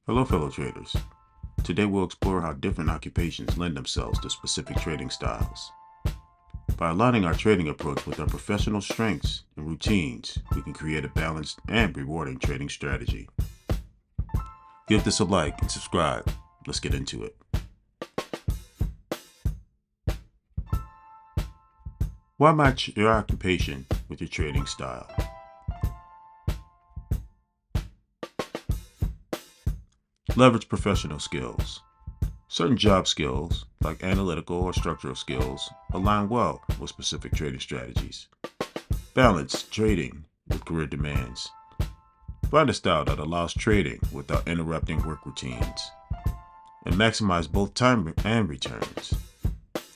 Hello fellow traders. Today we'll explore how different occupations lend themselves to specific trading styles. By aligning our trading approach with our professional strengths and routines, we can create a balanced and rewarding trading strategy. Give this a like and subscribe. Let's get into it. Why match your occupation with your trading style? Leverage professional skills. Certain job skills, like analytical or structural skills, align well with specific trading strategies. Balance trading with career demands. Find a style that allows trading without interrupting work routines. And maximize both time and returns.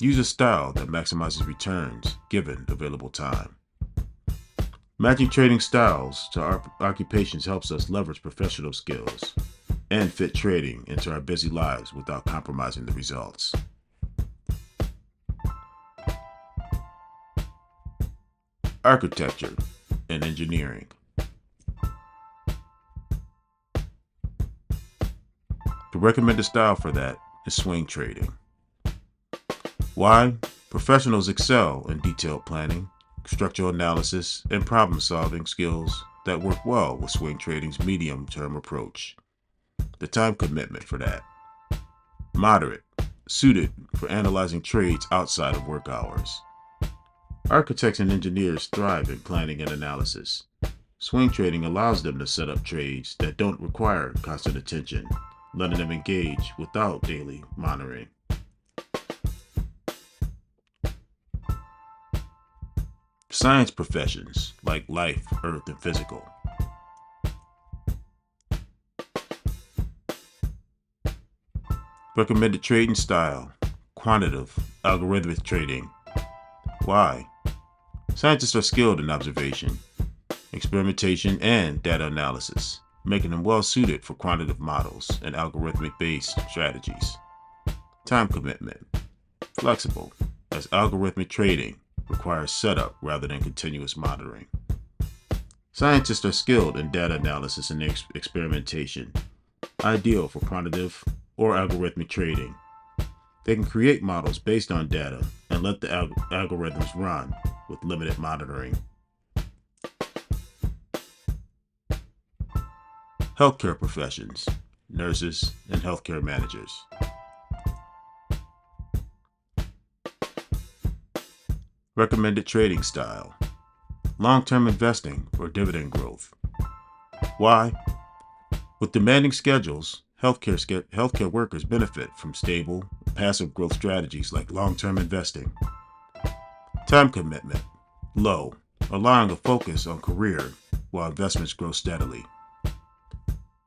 Use a style that maximizes returns given available time. Matching trading styles to our occupations helps us leverage professional skills and fit trading into our busy lives without compromising the results. Architecture and engineering. The recommended style for that is swing trading. Why? Professionals excel in detailed planning, structural analysis, and problem-solving skills that work well with swing trading's medium-term approach. The time commitment for that. Moderate, suited for analyzing trades outside of work hours. Architects and engineers thrive in planning and analysis. Swing trading allows them to set up trades that don't require constant attention, letting them engage without daily monitoring. Science professions like life, earth, and physical. Recommended trading style, quantitative, algorithmic trading. Why? Scientists are skilled in observation, experimentation, and data analysis, making them well suited for quantitative models and algorithmic-based strategies. Time commitment, flexible, as algorithmic trading requires setup rather than continuous monitoring. Scientists are skilled in data analysis and experimentation, ideal for quantitative or algorithmic trading. They can create models based on data and let the algorithms run with limited monitoring. Healthcare professions, nurses, and healthcare managers. Recommended trading style, long-term investing or dividend growth. Why? With demanding schedules, healthcare workers benefit from stable, passive growth strategies like long-term investing. Time commitment, low, allowing a focus on career while investments grow steadily.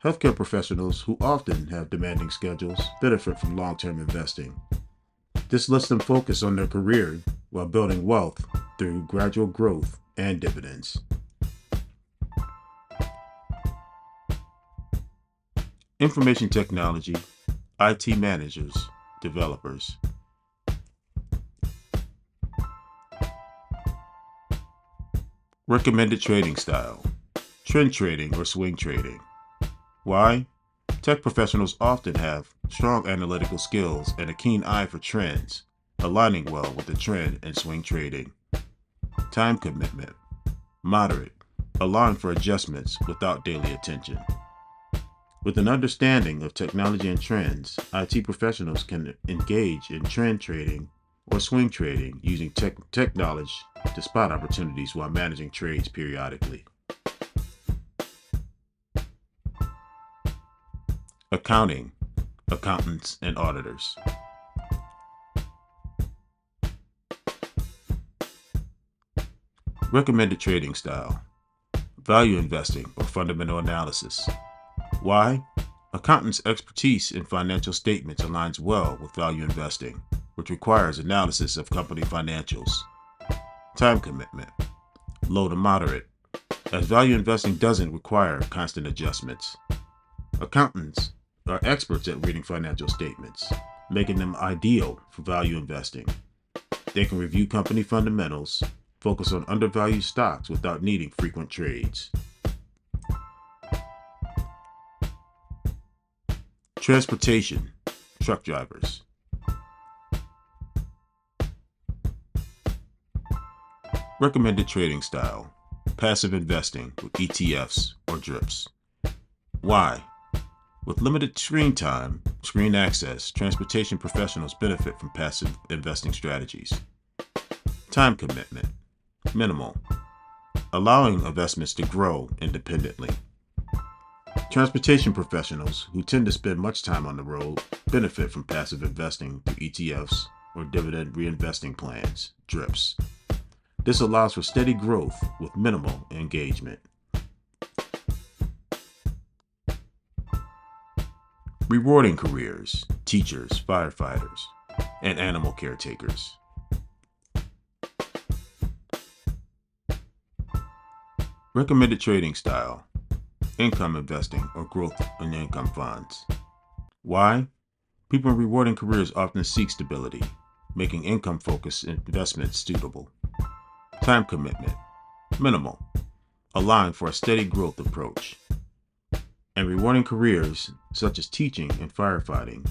Healthcare professionals who often have demanding schedules benefit from long-term investing. This lets them focus on their career while building wealth through gradual growth and dividends. Information technology, IT managers, developers. Recommended trading style, trend trading or swing trading. Why? Tech professionals often have strong analytical skills and a keen eye for trends, aligning well with the trend and swing trading. Time commitment, moderate, allowing for adjustments without daily attention. With an understanding of technology and trends, IT professionals can engage in trend trading or swing trading using tech knowledge to spot opportunities while managing trades periodically. Accounting, accountants, and auditors. Recommended trading style, value investing or fundamental analysis. Why? Accountants' expertise in financial statements aligns well with value investing, which requires analysis of company financials. Time commitment, low to moderate, as value investing doesn't require constant adjustments. Accountants are experts at reading financial statements, making them ideal for value investing. They can review company fundamentals, focus on undervalued stocks without needing frequent trades. Transportation, truck drivers. Recommended trading style, passive investing with ETFs or DRIPs. Why? With limited screen time, screen access, transportation professionals benefit from passive investing strategies. Time commitment, minimal, allowing investments to grow independently. Transportation professionals who tend to spend much time on the road benefit from passive investing through ETFs or dividend reinvesting plans, DRIPs. This allows for steady growth with minimal engagement. Rewarding careers, teachers, firefighters, and animal caretakers. Recommended trading style, income investing or growth in income funds. Why? People in rewarding careers often seek stability, making income-focused investments suitable. Time commitment, minimal, allowing for a steady growth approach. And rewarding careers such as teaching and firefighting,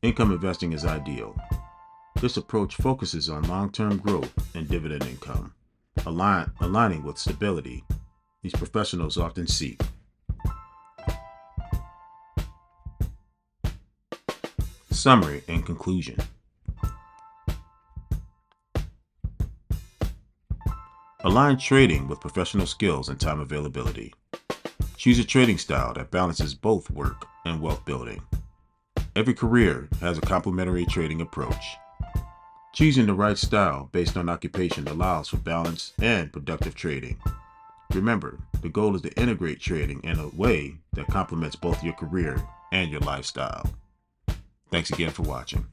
income investing is ideal. This approach focuses on long-term growth and dividend income, aligning with stability these professionals often seek. Summary and conclusion. Align trading with professional skills and time availability. Choose a trading style that balances both work and wealth building. Every career has a complementary trading approach. Choosing the right style based on occupation allows for balanced and productive trading. Remember, the goal is to integrate trading in a way that complements both your career and your lifestyle. Thanks again for watching.